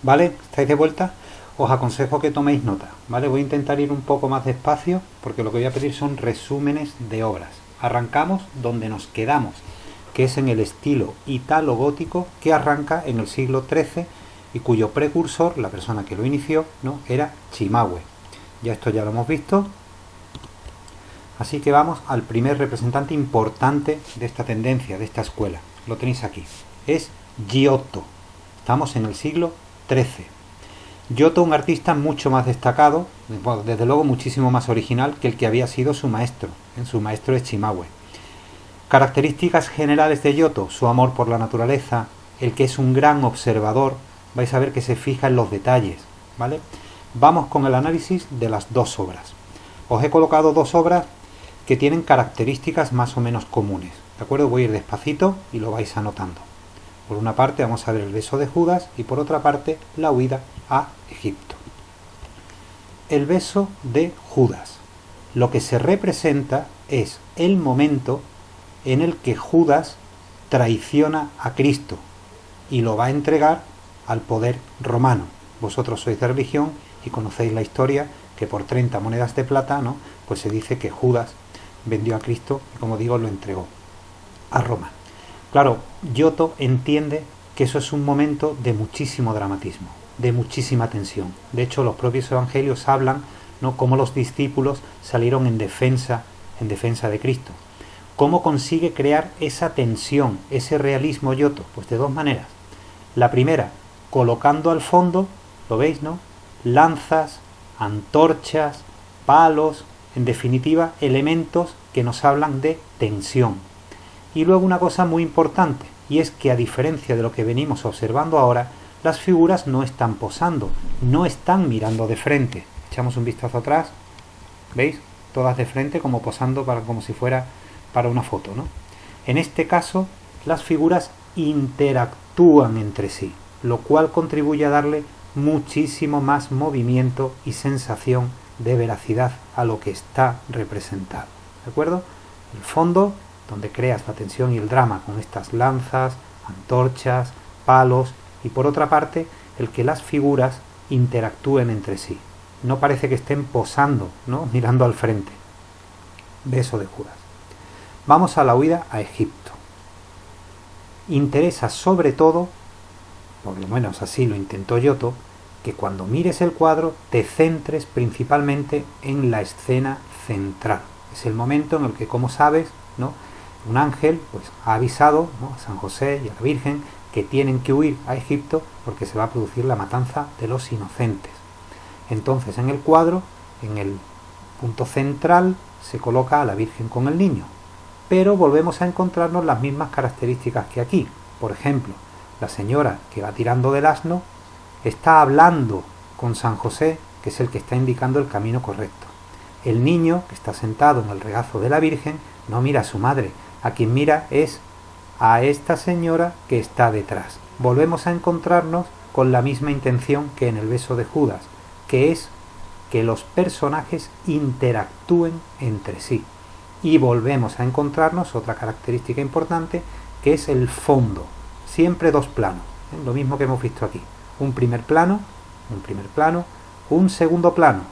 ¿Vale? ¿Estáis de vuelta? Os aconsejo que toméis nota, ¿vale? Voy a intentar ir un poco más despacio porque lo que voy a pedir son resúmenes de obras. Arrancamos donde nos quedamos, que es en el estilo italo-gótico que arranca en el siglo XIII y cuyo precursor, la persona que lo inició, ¿no?, era Cimahue. Ya esto ya lo hemos visto. Así que vamos al primer representante importante de esta tendencia, de esta escuela. Lo tenéis aquí. Es Giotto. Estamos en el siglo XIII. Giotto, un artista mucho más destacado, bueno, desde luego muchísimo más original que el que había sido su maestro. Su maestro es Cimahue. Características generales de Giotto: su amor por la naturaleza, el que es un gran observador. Vais a ver que se fija en los detalles, ¿vale? Vamos con el análisis de las dos obras. Os he colocado dos obras que tienen características más o menos comunes, ¿de acuerdo? Voy a ir despacito y lo vais anotando. Por una parte vamos a ver el beso de Judas y por otra parte la huida a Egipto. El beso de Judas. Lo que se representa es el momento en el que Judas traiciona a Cristo y lo va a entregar al poder romano. Vosotros sois de religión y conocéis la historia, que por 30 monedas de plata, ¿no?, pues se dice que Judas vendió a Cristo y, como digo, lo entregó a Roma. Claro, Giotto entiende que eso es un momento de muchísimo dramatismo, de muchísima tensión. De hecho, los propios evangelios hablan, ¿no?, cómo los discípulos salieron en defensa de Cristo. ¿Cómo consigue crear esa tensión, ese realismo Giotto? Pues de dos maneras. La primera, colocando al fondo, ¿lo veis, no?, lanzas, antorchas, palos, en definitiva, elementos que nos hablan de tensión. Y luego una cosa muy importante, y es que a diferencia de lo que venimos observando ahora, las figuras no están posando, no están mirando de frente. Echamos un vistazo atrás, ¿veis? Todas de frente, como posando como si fuera para una foto, ¿no? En este caso, las figuras interactúan entre sí, lo cual contribuye a darle muchísimo más movimiento y sensación de veracidad a lo que está representado, ¿de acuerdo? El fondo, donde creas la tensión y el drama con estas lanzas, antorchas, palos, y por otra parte, el que las figuras interactúen entre sí. No parece que estén posando, ¿no?, mirando al frente. Beso de Judas. Vamos a la huida a Egipto. Interesa sobre todo, por lo menos así lo intentó Giotto, que cuando mires el cuadro te centres principalmente en la escena central. Es el momento en el que, como sabes, ¿no?, un ángel pues ha avisado, ¿no?, a San José y a la Virgen que tienen que huir a Egipto porque se va a producir la matanza de los inocentes. Entonces, en el cuadro, en el punto central, se coloca a la Virgen con el niño, pero volvemos a encontrarnos las mismas características que aquí. Por ejemplo, la señora que va tirando del asno está hablando con San José, que es el que está indicando el camino correcto. El niño, que está sentado en el regazo de la Virgen, no mira a su madre, a quien mira es a esta señora que está detrás. Volvemos a encontrarnos con la misma intención que en el beso de Judas, que es que los personajes interactúen entre sí. Y volvemos a encontrarnos otra característica importante, que es el fondo. Siempre dos planos, ¿eh? Lo mismo que hemos visto aquí. Un primer plano, un segundo plano.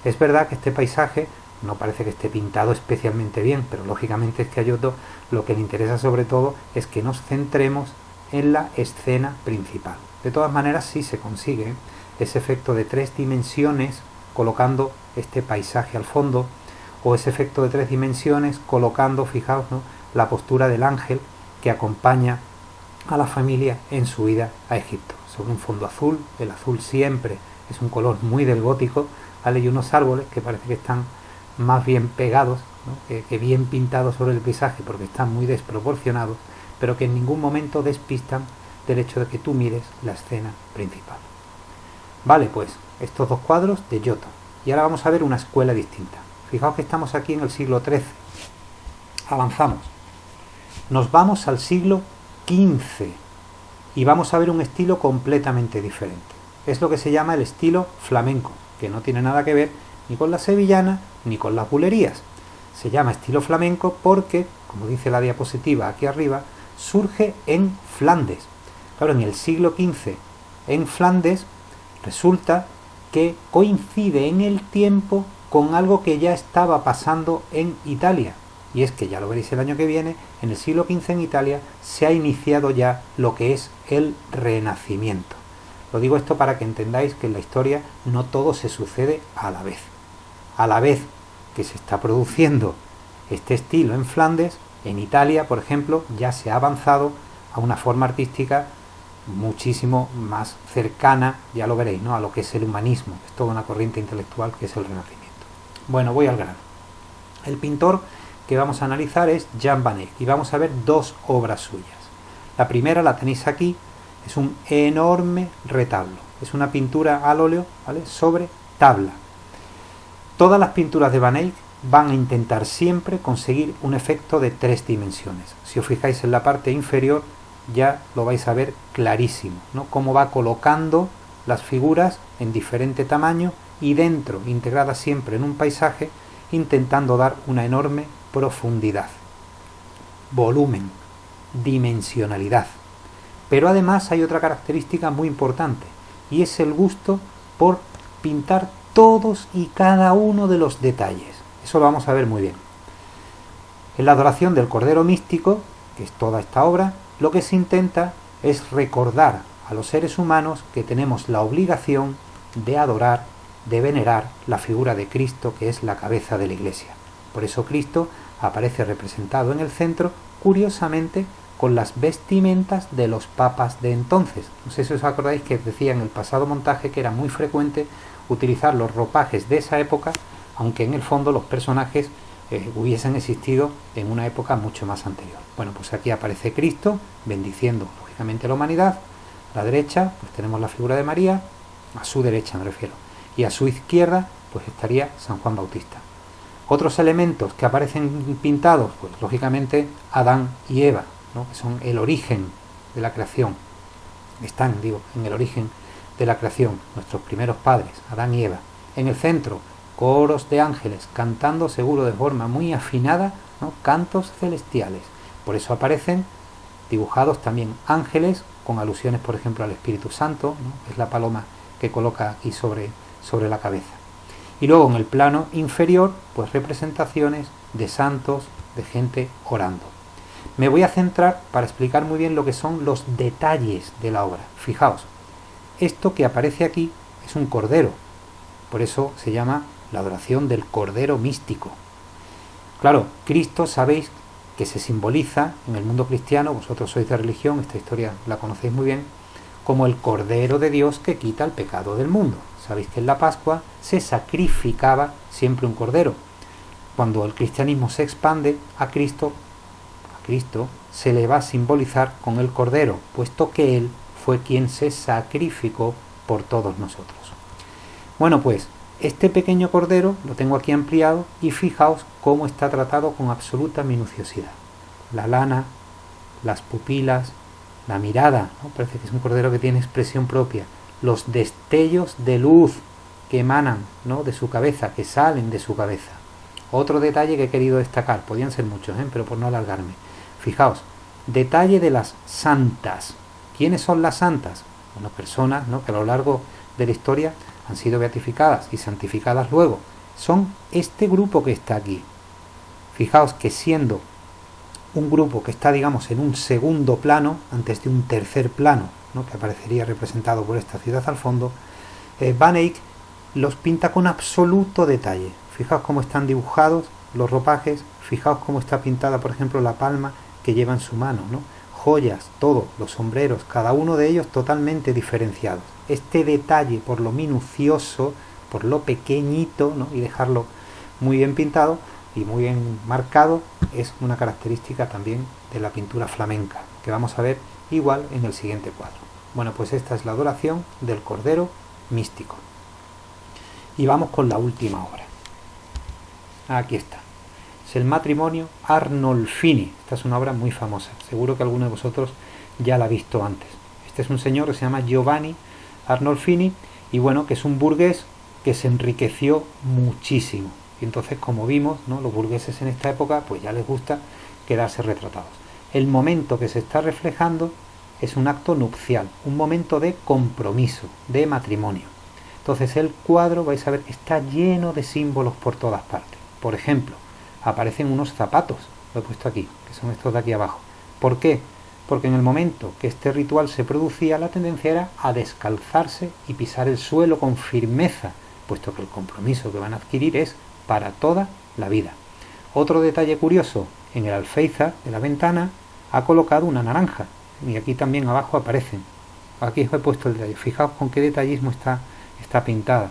Es verdad que este paisaje no parece que esté pintado especialmente bien, pero lógicamente es que a Giotto lo que le interesa sobre todo es que nos centremos en la escena principal. De todas maneras, sí se consigue ese efecto de 3 dimensiones colocando este paisaje al fondo, o ese efecto de 3 dimensiones colocando, fijaos, ¿no?, la postura del ángel que acompaña a la familia en su ida a Egipto. Sobre un fondo azul, el azul siempre es un color muy del gótico, ¿vale? Y unos árboles que parece que están más bien pegados, ¿no?, que bien pintados sobre el paisaje porque están muy desproporcionados, pero que en ningún momento despistan del hecho de que tú mires la escena principal. Vale, pues estos dos cuadros de Giotto. Y ahora vamos a ver una escuela distinta. Fijaos que estamos aquí en el siglo XIII. Avanzamos. Nos vamos al siglo XV y vamos a ver un estilo completamente diferente. Es lo que se llama el estilo flamenco, que no tiene nada que ver ni con la sevillana ni con las bulerías. Se llama estilo flamenco porque, como dice la diapositiva aquí arriba, surge en Flandes. Claro, en el siglo XV en Flandes resulta que coincide en el tiempo con algo que ya estaba pasando en Italia. Y es que, ya lo veréis el año que viene, en el siglo XV en Italia se ha iniciado ya lo que es el Renacimiento. Lo digo esto para que entendáis que en la historia no todo se sucede a la vez. A la vez que se está produciendo este estilo en Flandes, en Italia, por ejemplo, ya se ha avanzado a una forma artística muchísimo más cercana, ya lo veréis, ¿no?, a lo que es el humanismo. Es toda una corriente intelectual que es el Renacimiento. Bueno, voy al grano. El pintor que vamos a analizar es Jan van Eyck y vamos a ver dos obras suyas. La primera la tenéis aquí, es un enorme retablo, es una pintura al óleo, ¿vale?, sobre tabla. Todas las pinturas de Van Eyck van a intentar siempre conseguir un efecto de 3 dimensiones. Si os fijáis en la parte inferior ya lo vais a ver clarísimo, ¿no?, cómo va colocando las figuras en diferente tamaño y dentro, integradas siempre en un paisaje, intentando dar una enorme profundidad, volumen, dimensionalidad. Pero además hay otra característica muy importante, y es el gusto por pintar todos y cada uno de los detalles. Eso lo vamos a ver muy bien. En la adoración del Cordero Místico, que es toda esta obra, lo que se intenta es recordar a los seres humanos que tenemos la obligación de adorar, de venerar la figura de Cristo, que es la cabeza de la Iglesia. Por eso Cristo aparece representado en el centro, curiosamente, con las vestimentas de los papas de entonces. No sé si os acordáis que decía en el pasado montaje que era muy frecuente utilizar los ropajes de esa época, aunque en el fondo los personajes hubiesen existido en una época mucho más anterior. Bueno, pues aquí aparece Cristo bendiciendo lógicamente a la humanidad. A la derecha pues tenemos la figura de María, a su derecha me refiero, y a su izquierda pues estaría San Juan Bautista. Otros elementos que aparecen pintados, pues lógicamente Adán y Eva, ¿no?, que son el origen de la creación. Están, digo, en el origen de la creación, nuestros primeros padres, Adán y Eva. En el centro, coros de ángeles cantando, seguro de forma muy afinada, ¿no?, cantos celestiales. Por eso aparecen dibujados también ángeles con alusiones, por ejemplo, al Espíritu Santo, ¿no?, es la paloma que coloca aquí sobre la cabeza. Y luego en el plano inferior, pues representaciones de santos, de gente orando. Me voy a centrar para explicar muy bien lo que son los detalles de la obra. Fijaos, esto que aparece aquí es un cordero, por eso se llama la adoración del Cordero Místico. Claro, Cristo sabéis que se simboliza en el mundo cristiano, vosotros sois de religión, esta historia la conocéis muy bien, como el Cordero de Dios que quita el pecado del mundo. Sabéis que en la Pascua se sacrificaba siempre un cordero. Cuando el cristianismo se expande, a Cristo se le va a simbolizar con el cordero, puesto que Él fue quien se sacrificó por todos nosotros. Bueno, pues este pequeño cordero lo tengo aquí ampliado y fijaos cómo está tratado con absoluta minuciosidad. La lana, las pupilas, la mirada, ¿no?, parece que es un cordero que tiene expresión propia. Los destellos de luz que emanan, ¿no?, de su cabeza, que salen de su cabeza. Otro detalle que he querido destacar, podían ser muchos, pero por no alargarme. Fijaos, detalle de las santas. ¿Quiénes son las santas? Bueno, personas, ¿no?, que a lo largo de la historia han sido beatificadas y santificadas luego. Son este grupo que está aquí. Fijaos que siendo un grupo que está, digamos, en un segundo plano, antes de un tercer plano, ¿no?, que aparecería representado por esta ciudad al fondo, Van Eyck los pinta con absoluto detalle. Fijaos cómo están dibujados los ropajes, fijaos cómo está pintada, por ejemplo, la palma que lleva en su mano, ¿no?, joyas, todo, los sombreros, cada uno de ellos totalmente diferenciados. Este detalle, por lo minucioso, por lo pequeñito, ¿no?, y dejarlo muy bien pintado y muy bien marcado, es una característica también de la pintura flamenca, que vamos a ver igual en el siguiente cuadro. Bueno, pues esta es la adoración del Cordero Místico. Y vamos con la última obra. Aquí está. Es el Matrimonio Arnolfini. Esta es una obra muy famosa. Seguro que alguno de vosotros ya la ha visto antes. Este es un señor que se llama Giovanni Arnolfini y bueno, que es un burgués que se enriqueció muchísimo. Y entonces, como vimos, ¿no?, los burgueses en esta época pues ya les gusta quedarse retratados. El momento que se está reflejando es un acto nupcial, un momento de compromiso, de matrimonio. Entonces el cuadro, vais a ver, está lleno de símbolos por todas partes. Por ejemplo, aparecen unos zapatos, lo he puesto aquí, que son estos de aquí abajo. ¿Por qué? Porque en el momento que este ritual se producía, la tendencia era a descalzarse y pisar el suelo con firmeza, puesto que el compromiso que van a adquirir es para toda la vida. Otro detalle curioso, en el alféizar de la ventana ha colocado una naranja, y aquí también abajo aparecen. Aquí os he puesto el detalle, fijaos con qué detallismo está pintada.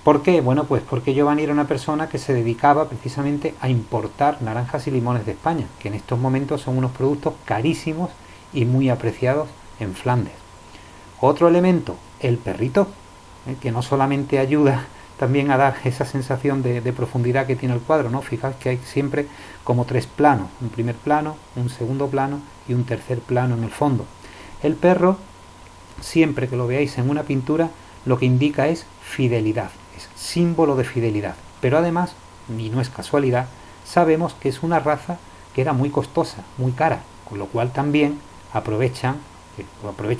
¿Por qué? Bueno, pues porque Giovanni era una persona que se dedicaba precisamente a importar naranjas y limones de España, que en estos momentos son unos productos carísimos y muy apreciados en Flandes. Otro elemento, el perrito, que no solamente ayuda también a dar esa sensación de profundidad que tiene el cuadro, ¿no? Fijaos que hay siempre como tres planos, un primer plano, un segundo plano y un tercer plano en el fondo. El perro, siempre que lo veáis en una pintura, lo que indica es fidelidad, es símbolo de fidelidad. Pero además, y no es casualidad, sabemos que es una raza que era muy costosa, muy cara, con lo cual también aprovecha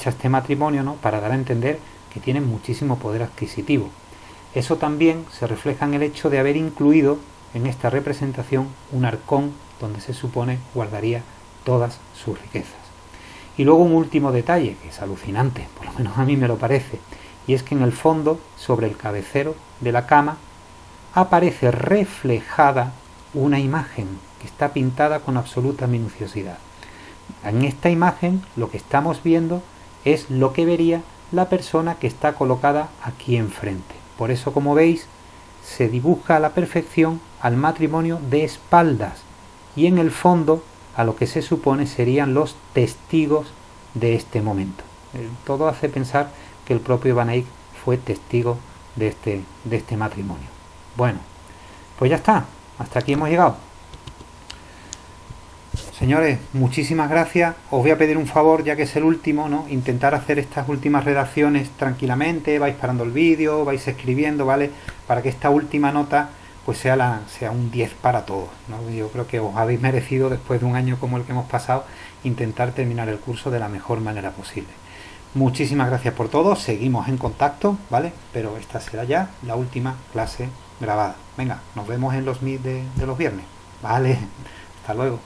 este matrimonio, ¿no?, para dar a entender que tienen muchísimo poder adquisitivo. Eso también se refleja en el hecho de haber incluido en esta representación un arcón donde se supone guardaría todas sus riquezas. Y luego un último detalle, que es alucinante, por lo menos a mí me lo parece, y es que en el fondo, sobre el cabecero de la cama, aparece reflejada una imagen que está pintada con absoluta minuciosidad. En esta imagen lo que estamos viendo es lo que vería la persona que está colocada aquí enfrente. Por eso, como veis, se dibuja a la perfección al matrimonio de espaldas y en el fondo a lo que se supone serían los testigos de este momento. Todo hace pensar que el propio Van Eyck fue testigo de este matrimonio. Bueno, pues ya está, hasta aquí hemos llegado. Señores, muchísimas gracias. Os voy a pedir un favor, ya que es el último, ¿no? Intentar hacer estas últimas redacciones tranquilamente, vais parando el vídeo, vais escribiendo, ¿vale? Para que esta última nota pues sea un 10 para todos, ¿no? Yo creo que os habéis merecido, después de un año como el que hemos pasado, intentar terminar el curso de la mejor manera posible. Muchísimas gracias por todo, seguimos en contacto, ¿vale? Pero esta será ya la última clase grabada. Venga, nos vemos en los meet de los viernes, ¿vale? Hasta luego.